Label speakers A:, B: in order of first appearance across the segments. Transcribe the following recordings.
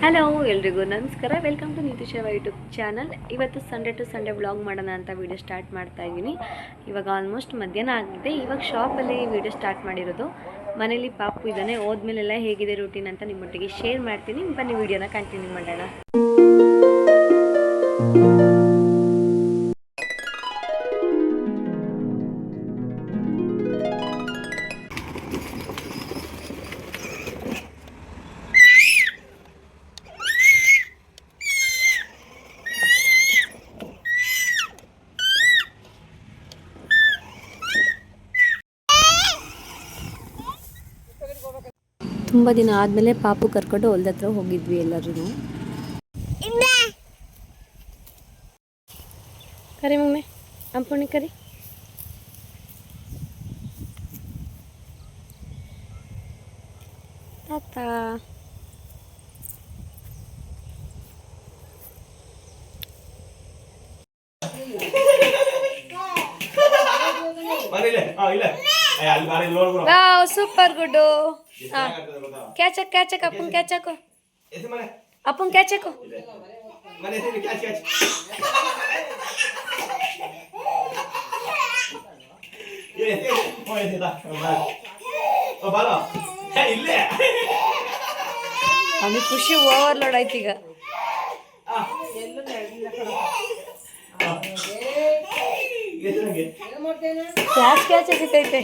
A: Hello ಎಲ್ರಿಗೂ ನಮಸ್ಕಾರ. Welcome to ನಿತಿಶವ ಯೂಟ್ಯೂಬ್ ಚಾನಲ್. ಇವತ್ತು ಸಂಡೇ ಟು ಸಂಡೇ ವ್ಲಾಗ್ ಮಾಡೋಣ ಅಂತ ವಿಡಿಯೋ ಸ್ಟಾರ್ಟ್ ಮಾಡ್ತಾ ಇದ್ದೀನಿ. ಇವಾಗ ಆಲ್ಮೋಸ್ಟ್ ಮಧ್ಯಾಹ್ನ ಆಗಿದೆ. ಇವಾಗ ಶಾಪಲ್ಲಿ ವಿಡಿಯೋ ಸ್ಟಾರ್ಟ್ ಮಾಡಿರೋದು. ಮನೇಲಿ ಪಾಪು ಇದ್ದಾನೆ. ಹೋದ್ಮೇಲೆಲ್ಲ ಹೇಗಿದೆ ರೂಟೀನ್ ಅಂತ ನಿಮ್ಮೊಟ್ಟಿಗೆ ಶೇರ್ ಮಾಡ್ತೀನಿ. ಬನ್ನಿ ವಿಡಿಯೋನ ಕಂಟಿನ್ಯೂ ಮಾಡೋಣ. ತುಂಬ ದಿನ ಆದಮೇಲೆ ಪಾಪು ಕರ್ಕೊಂಡು ಹೊಲ್ದ ಹತ್ರ ಹೋಗಿದ್ವಿ ಎಲ್ಲರೂ. ಕರಿ ಮಮ್ಮಿ, ಅಂಪುಣಿ ಕರಿ. ತಾತಾ ವಾವ್, ಸೂಪರ್ ಗುಡ್ಡು. ಕ್ಯಾಚಕ್ ಕ್ಯಾಚಕ್ ಅಪ್ಪನ್ ಕ್ಯಾಚಕು, ಅಪ್ಪನ್ ಕ್ಯಾಚಕು. ಅಮ್ಮಿ ಖುಷಿ ಓವರ್ಲೋಡ್ ಆಯ್ತು ಈಗ. ಕ್ಯಾಚ್ ಕ್ಯಾಚ್ ಸಿಗ್ತೈತೆ.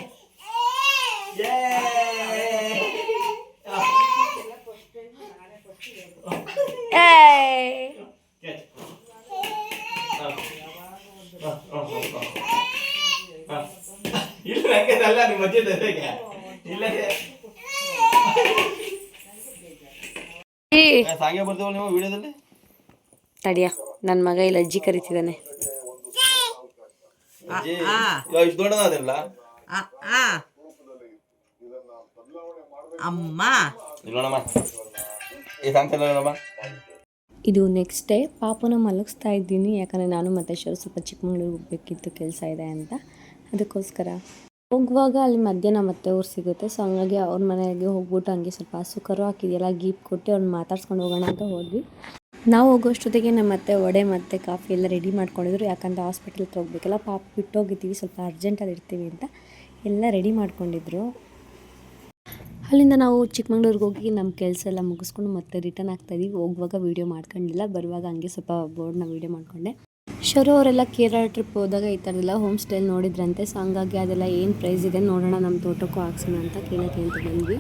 A: ತಡಿಯ, ನನ್ನ ಮಗ ಇಲ್ಲಿ ಅಜ್ಜಿ ಕರಿತಿದ್ದಾನೆ. ಇದು ನೆಕ್ಸ್ಟ್ ಡೇ. ಪಾಪುನ ಮಲಗಿಸ್ತಾ ಇದ್ದೀನಿ, ಯಾಕಂದರೆ ನಾನು ಮತ್ತು ಸ್ವಲ್ಪ ಚಿಕ್ಕಮಂಗ್ಳೂರಿಗೆ ಹೋಗ್ಬೇಕಿತ್ತು, ಕೆಲಸ ಇದೆ ಅಂತ. ಅದಕ್ಕೋಸ್ಕರ ಹೋಗುವಾಗ ಅಲ್ಲಿ ಮಧ್ಯಾಹ್ನ ಮತ್ತೆ ಊರು ಸಿಗುತ್ತೆ. ಸೊ ಹಂಗಾಗಿ ಅವ್ರ ಮನೆಗೆ ಹೋಗ್ಬಿಟ್ಟು ಹಂಗೆ ಸ್ವಲ್ಪ ಹಸು ಕರು ಹಾಕಿದೆಯಲ್ಲ ಗೀಪ್ ಕೊಟ್ಟು ಅವ್ರನ್ನ ಮಾತಾಡ್ಸ್ಕೊಂಡು ಹೋಗೋಣ ಅಂತ ಹೋದ್ವಿ. ನಾವು ಹೋಗೋಷ್ಟೊತ್ತಿಗೆ ನಮ್ಮ ಮತ್ತೆ ವಡೆ ಮತ್ತು ಕಾಫಿ ಎಲ್ಲ ರೆಡಿ ಮಾಡ್ಕೊಂಡಿದ್ರು. ಯಾಕಂದರೆ ಹಾಸ್ಪಿಟಲ್ ಹತ್ರ ಹೋಗ್ಬೇಕಲ್ಲ, ಪಾಪ ಬಿಟ್ಟೋಗಿದ್ದೀವಿ, ಸ್ವಲ್ಪ ಅರ್ಜೆಂಟಲ್ಲಿ ಇರ್ತೀವಿ ಅಂತ ಎಲ್ಲ ರೆಡಿ ಮಾಡ್ಕೊಂಡಿದ್ರು. ಅಲ್ಲಿಂದ ನಾವು ಚಿಕ್ಕಮಂಗ್ಳೂರಿಗೆ ಹೋಗಿ ನಮ್ಮ ಕೆಲಸ ಎಲ್ಲ ಮುಗಿಸ್ಕೊಂಡು ಮತ್ತೆ ರಿಟರ್ನ್ ಆಗ್ತಾಯಿದ್ದೀವಿ. ಹೋಗುವಾಗ ವೀಡಿಯೋ ಮಾಡ್ಕೊಂಡಿಲ್ಲ, ಬರುವಾಗ ಹಂಗೆ ಸ್ವಲ್ಪ ಬೋರ್ಡ್ನ ವೀಡಿಯೋ ಮಾಡಿಕೊಂಡೆ. ಶರು ಅವರೆಲ್ಲ ಕೇರಳ ಟ್ರಿಪ್ ಹೋದಾಗ ಈ ಥರದೆಲ್ಲ ಹೋಮ್ ಸ್ಟೇಲ್ ನೋಡಿದ್ರಂತೆ. ಸೊ ಹಂಗಾಗಿ ಅದೆಲ್ಲ ಏನು ಪ್ರೈಸ್ ಇದೆ ನೋಡೋಣ, ನಮ್ಮ ತೋಟಕ್ಕೂ ಹಾಕ್ಸೋಣ ಅಂತ ಕೇಳೋಕ್ಕೆ ಅಂತ ಬಂದ್ವಿ.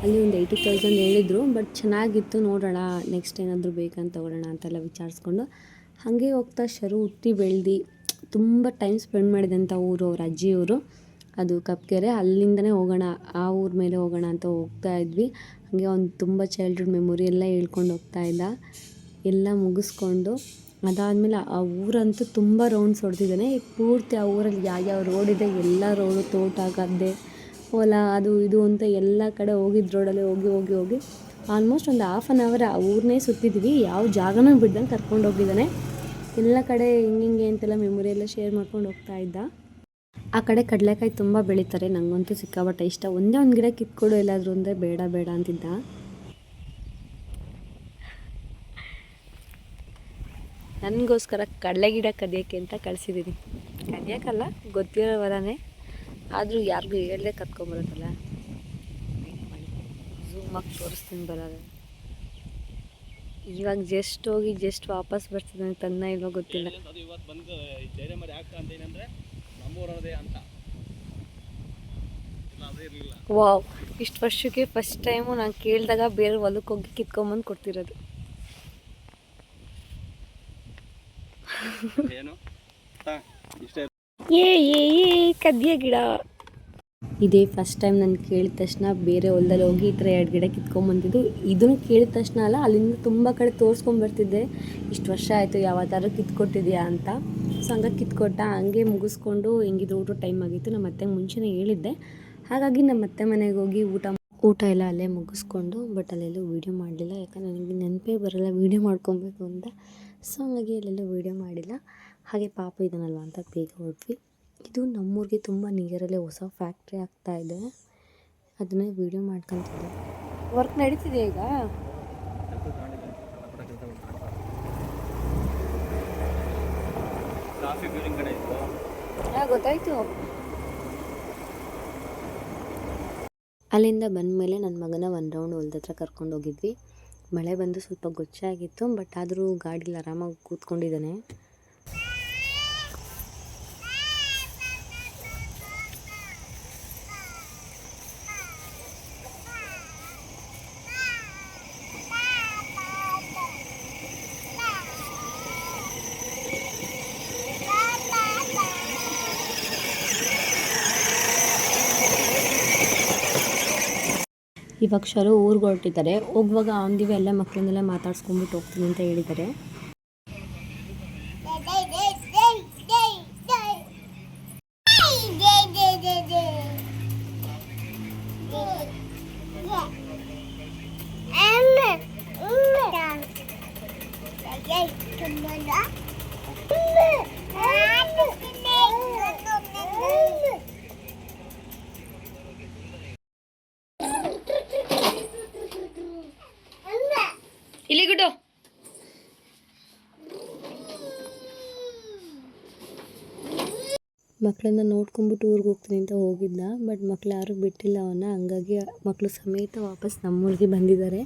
A: ಅಲ್ಲಿ ಒಂದು 80,000 ಹೇಳಿದರು, ಬಟ್ ಚೆನ್ನಾಗಿತ್ತು. ನೋಡೋಣ ನೆಕ್ಸ್ಟ್ ಏನಾದರೂ ಬೇಕಂತ ತಗೊಳ್ಳೋಣ ಅಂತೆಲ್ಲ ವಿಚಾರಿಸ್ಕೊಂಡು ಹಾಗೆ ಹೋಗ್ತಾ ಶರು ಹುಟ್ಟಿ ಬೆಳೆದು ತುಂಬ ಟೈಮ್ ಸ್ಪೆಂಡ್ ಮಾಡಿದಂಥ ಊರು ಅವ್ರ ಅಜ್ಜಿಯವರು, ಅದು ಕಪ್ಕೆರೆ. ಅಲ್ಲಿಂದನೇ ಹೋಗೋಣ, ಆ ಊರ ಮೇಲೆ ಹೋಗೋಣ ಅಂತ ಹೋಗ್ತಾ ಇದ್ವಿ. ಹಾಗೆ ಒಂದು ತುಂಬ ಚೈಲ್ಡ್ಹುಡ್ ಮೆಮೊರಿ ಎಲ್ಲ ಹೇಳ್ಕೊಂಡು ಹೋಗ್ತಾ ಇದ್ದ. ಎಲ್ಲ ಮುಗಿಸ್ಕೊಂಡು ಅದಾದಮೇಲೆ ಆ ಊರಂತೂ ತುಂಬ ರೌಂಡ್ಸ್ ಹೊಡೆದಿದ್ದಾನೆ. ಪೂರ್ತಿ ಆ ಊರಲ್ಲಿ ಯಾವ್ಯಾವ ರೋಡ್ ಇದೆ ಎಲ್ಲ ರೋಡು, ತೋಟ, ಗದ್ದೆ, ಹೊಲ, ಅದು ಇದು ಅಂತ ಎಲ್ಲ ಕಡೆ ಹೋಗಿದ್ದು ರೋಡಲ್ಲಿ ಹೋಗಿ ಹೋಗಿ ಹೋಗಿ ಆಲ್ಮೋಸ್ಟ್ ಒಂದು ಹಾಫ್ ಆನ್ ಅವರ್ ಆ ಊರನ್ನೇ ಸುತ್ತಿದ್ವಿ. ಯಾವ ಜಾಗನೂ ಬಿಡ್ದಂಗೆ ಕರ್ಕೊಂಡು ಹೋಗಿದ್ದಾನೆ. ಎಲ್ಲ ಕಡೆ ಹಿಂಗೆ ಅಂತೆಲ್ಲ ಮೆಮೊರಿ ಎಲ್ಲ ಶೇರ್ ಮಾಡ್ಕೊಂಡು ಹೋಗ್ತಾ ಇದ್ದ. ಆ ಕಡೆ ಕಡಲೆಕಾಯಿ ತುಂಬ ಬೆಳೀತಾರೆ, ನನಗಂತೂ ಸಿಕ್ಕಾಪಟ್ಟೆ ಇಷ್ಟ. ಒಂದೇ ಒಂದು ಗಿಡ ಕಿತ್ಕೊಡು ಎಲ್ಲಾದರೂ ಅಂದರೆ ಬೇಡ ಬೇಡ ಅಂತಿದ್ದ. ನನಗೋಸ್ಕರ ಕಡಲೆ ಗಿಡ ಕದಿಯೋಕ್ಕೆ ಅಂತ ಕಳಿಸಿದ್ದೀನಿ. ಕದಿಯೋಕ್ಕಲ್ಲ, ಗೊತ್ತಿರೋ ಹೊಲನೇ, ಆದರೂ ಯಾರಿಗೂ ಹೇಳ್ದೆ ಕತ್ಕೊಂಬರುತ್ತಲ್ಲ. ಝೂಮಾಗಿ ತೋರಿಸ್ತೀನಿ ಬರೋದು. ಇವಾಗ ಜಸ್ಟ್ ಹೋಗಿ ಜಸ್ಟ್ ವಾಪಸ್ ಬರ್ತಿದ್ದಾನೆ, ತನ್ನ ಇಲ್ವೋ ಗೊತ್ತಿಲ್ಲ. ವಾವ್, ಇಷ್ಟು ವರ್ಷಕ್ಕೆ ಫಸ್ಟ್ ಟೈಮು ನಾನು ಕೇಳಿದಾಗ ಬೇರೆ ಹೊಲಕ್ಕೆ ಹೋಗಿ ಕಿತ್ಕೊಂಬಂದು ಕೊಡ್ತಿರೋದು. ಕದ್ದಿಯ ಗಿಡ ಇದೇ ಫಸ್ಟ್ ಟೈಮ್ ನಾನು ಕೇಳಿದ ತಕ್ಷಣ ಬೇರೆ ಹೊಲದಲ್ಲಿ ಹೋಗಿ ಈ ಥರ 2 ಗಿಡ ಕಿತ್ಕೊಂಬಂದಿದ್ದು. ಇದನ್ನು ಕೇಳಿದ ತಕ್ಷಣ ಅಲ್ಲ, ಅಲ್ಲಿಂದ ತುಂಬ ಕಡೆ ತೋರಿಸ್ಕೊಂಬರ್ತಿದ್ದೆ. ಇಷ್ಟು ವರ್ಷ ಆಯಿತು ಯಾವ ಥರ ಕಿತ್ಕೊಟ್ಟಿದ್ಯಾ ಅಂತ. ಸೊ ಹಂಗಾಗಿ ಕಿತ್ಕೊಟ್ಟ. ಹಂಗೆ ಮುಗಿಸ್ಕೊಂಡು ಹೆಂಗಿದ್ರು ಊಟ ಟೈಮ್ ಆಗಿತ್ತು. ನಮ್ಮ ಅತ್ತೆಗೆ ಮುಂಚೆನೇ ಹೇಳಿದ್ದೆ. ಹಾಗಾಗಿ ನಮ್ಮ ಅತ್ತೆ ಮನೆಗೆ ಹೋಗಿ ಊಟ ಎಲ್ಲ ಅಲ್ಲೇ ಮುಗಿಸ್ಕೊಂಡು, ಬಟ್ ಅಲ್ಲೆಲ್ಲೂ ವೀಡಿಯೋ ಮಾಡಲಿಲ್ಲ. ಯಾಕಂದರೆ ನನಗೆ ನೆನಪೇ ಬರೋಲ್ಲ ವೀಡಿಯೋ ಮಾಡ್ಕೊಬೇಕು ಅಂತ. ಸೊ ಹಾಗಾಗಿ ಅಲ್ಲೆಲ್ಲೂ ವೀಡಿಯೋ ಮಾಡಿಲ್ಲ. ಹಾಗೆ ಪಾಪ ಇದ್ದಾನಲ್ವ ಅಂತ ಬೇಗ ಹೊರಟ್ವಿ. ಇದು ನಮ್ಮೂರಿಗೆ ತುಂಬ ನಿಯರಲ್ಲೇ ಹೊಸ ಫ್ಯಾಕ್ಟ್ರಿ ಆಗ್ತಾಯಿದೆ, ಅದನ್ನೇ ವೀಡಿಯೋ ಮಾಡ್ಕೊತಿದ್ದೆ. ವರ್ಕ್ ನಡೀತಿದೆ ಈಗ. ಗೊತ್ತಾಯ್ತು. ಅಲ್ಲಿಂದ ಬಂದಮೇಲೆ ನನ್ನ ಮಗನ ಒಂದು ರೌಂಡ್ ಹೊಲ್ದ ಹತ್ರ ಕರ್ಕೊಂಡು ಹೋಗಿದ್ವಿ. ಮಳೆ ಬಂದು ಸ್ವಲ್ಪ ಗೊಚ್ಚಾಗಿತ್ತು, ಬಟ್ ಆದರೂ ಗಾಡೀಲಿ ಆರಾಮಾಗಿ ಕೂತ್ಕೊಂಡಿದ್ದಾನೆ. ಇವಾಗ ಶರು ಊರಿಗೆ ಹೊರಟಿದ್ದಾರೆ. ಹೋಗುವಾಗ ಅವನಿಗೆ ಎಲ್ಲ ಮಕ್ಕಳನ್ನೆಲ್ಲ ಮಾತಾಡ್ಸ್ಕೊಂಡ್ಬಿಟ್ಟು ಹೋಗ್ತೀನಿ ಅಂತ ಹೇಳಿದ್ದಾರೆ. ಇಲ್ಲಿ ಗುಡ್ಡು ಮಕ್ಕಳನ್ನ ನೋಡ್ಕೊಂಡ್ಬಿಟ್ಟು ಊರಿಗೆ ಹೋಗ್ತೀನಿ ಅಂತ ಹೋಗಿದ್ದ, ಬಟ್ ಮಕ್ಳು ಯಾರು ಬಿಟ್ಟಿಲ್ಲ ಅವನ್ನ. ಹಂಗಾಗಿ ಮಕ್ಕಳು ಸಮೇತ ವಾಪಸ್ ನಮ್ಮೂರಿಗೆ ಬಂದಿದ್ದಾರೆ.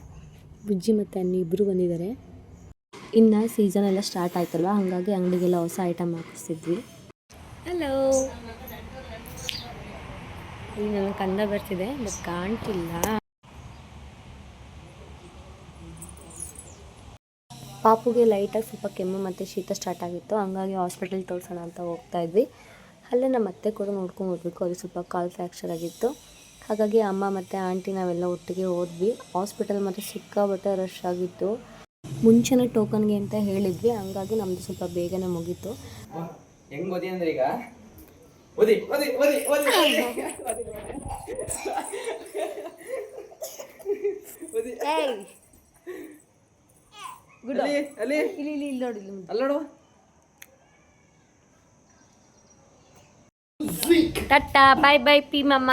A: ಬುಜ್ಜಿ ಮತ್ತು ಅನ್ನಿ ಇಬ್ಬರು ಬಂದಿದ್ದಾರೆ. ಇನ್ನು ಸೀಸನ್ ಎಲ್ಲ ಸ್ಟಾರ್ಟ್ ಆಯ್ತಲ್ವ, ಹಾಗಾಗಿ ಅಂಗಡಿಗೆಲ್ಲ ಹೊಸ ಐಟಮ್ ಹಾಕಿಸ್ತಿದ್ವಿ. ಹಲೋ, ಇಲ್ಲಿ ನನ್ನ ಕಂದ ಬರ್ತಿದೆ, ಬಟ್ ಕಾಣ್ತಿಲ್ಲ. ಪಾಪುಗೆ ಲೈಟಾಗಿ ಸ್ವಲ್ಪ ಕೆಮ್ಮು ಮತ್ತು ಶೀತ ಸ್ಟಾರ್ಟ್ ಆಗಿತ್ತು, ಹಂಗಾಗಿ ಹಾಸ್ಪಿಟಲ್ ತೋರಿಸೋಣ ಅಂತ ಹೋಗ್ತಾ ಇದ್ವಿ. ಅಲ್ಲೇ ನಮ್ಮ ಅತ್ತೆ ಕೂಡ ನೋಡ್ಕೊಂಡು ಹೋಗ್ಬೇಕು, ಅವ್ರಿಗೆ ಸ್ವಲ್ಪ ಕಾಲ್ ಫ್ರ್ಯಾಕ್ಚರ್ ಆಗಿತ್ತು. ಹಾಗಾಗಿ ಅಮ್ಮ ಮತ್ತು ಆಂಟಿ ನಾವೆಲ್ಲ ಒಟ್ಟಿಗೆ ಹೋದ್ವಿ. ಹಾಸ್ಪಿಟಲ್ ಮತ್ತು ಸಿಕ್ಕಾಬಟ್ಟೆ ರಶ್ ಆಗಿತ್ತು. ಮುಂಚೆನೇ ಟೋಕನ್ಗೆ ಅಂತ ಹೇಳಿದ್ವಿ, ಹಂಗಾಗಿ ನಮ್ಮದು ಸ್ವಲ್ಪ ಬೇಗನೆ ಮುಗೀತು.
B: ಹೆಂಗ್ ಓದಿ ಅಂದ್ರೆ ಈಗ ಓದಿ ಓದಿ ಓದಿ ಓದಿ ಓದಿ ಅಲ್ಲಿ ಇಲ್ಲಿ ನೋಡಿ, ಅಲ್ಲಿ ನೋಡು.
A: ಟಾಟಾ ಬೈ ಬೈ ಪಿ ಮಮ್ಮ.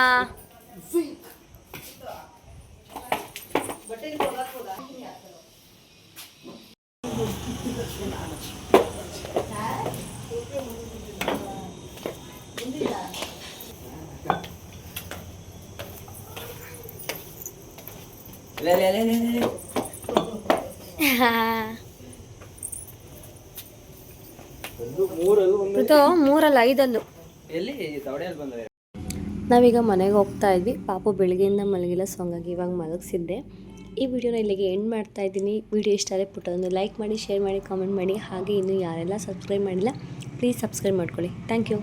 A: ಮೂರಲ್ಲ 5 ನಾವೀಗ ಮನೆಗೆ ಹೋಗ್ತಾ ಇದ್ವಿ. ಪಾಪು ಬೆಳಗ್ಗೆಯಿಂದ ಮಲಗಿಲ್ಲ, ಸೊ ಹಂಗಾಗಿ ಇವಾಗ ಮಲಗಿಸಿದ್ದೆ. ಈ ವಿಡಿಯೋನ ಇಲ್ಲಿಗೆ ಎಂಡ್ ಮಾಡ್ತಾ ಇದ್ದೀನಿ. ವಿಡಿಯೋ ಇಷ್ಟ ಆದರೆ ಪುಟ್ಟದೊಂದು ಲೈಕ್ ಮಾಡಿ, ಶೇರ್ ಮಾಡಿ, ಕಾಮೆಂಟ್ ಮಾಡಿ. ಹಾಗೆ ಇನ್ನೂ ಯಾರೆಲ್ಲ ಸಬ್ಸ್ಕ್ರೈಬ್ ಮಾಡಿಲ್ಲ ಪ್ಲೀಸ್ ಸಬ್ಸ್ಕ್ರೈಬ್ ಮಾಡ್ಕೊಳ್ಳಿ. Thank you.